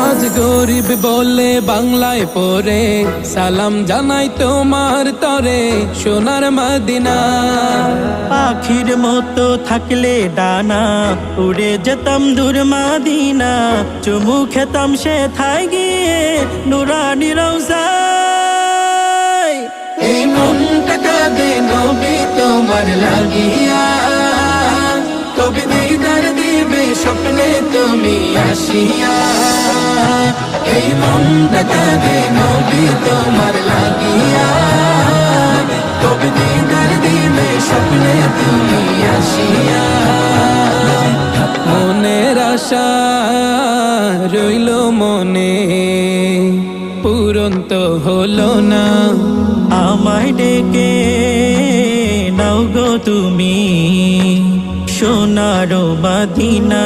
আজ গরিব বলে বাংলায় পড়ে সালাম জানাই তোমার তরে সোনার মদিনা। পাখির মতো থাকলে ডানা উড়ে যেতাম দূর মদিনা, চুমু খেতাম সে থাই গিয়ে নুরানি রওজায়। এই মনটা কাঁদে নবী তোমার লাগিয়া, কবে দিদার দিবে স্বপ্নে তুমি আসিয়া। এই মনটা কাঁদে নবী তোমার লাগিয়া, কবে দিদার দিবে স্বপ্নে তুমি আসিয়া। মনের আশা রইল মনে, পূরণ তো হলো না। আমায় ডেকে নাও গো তুমি সোনার মদিনা।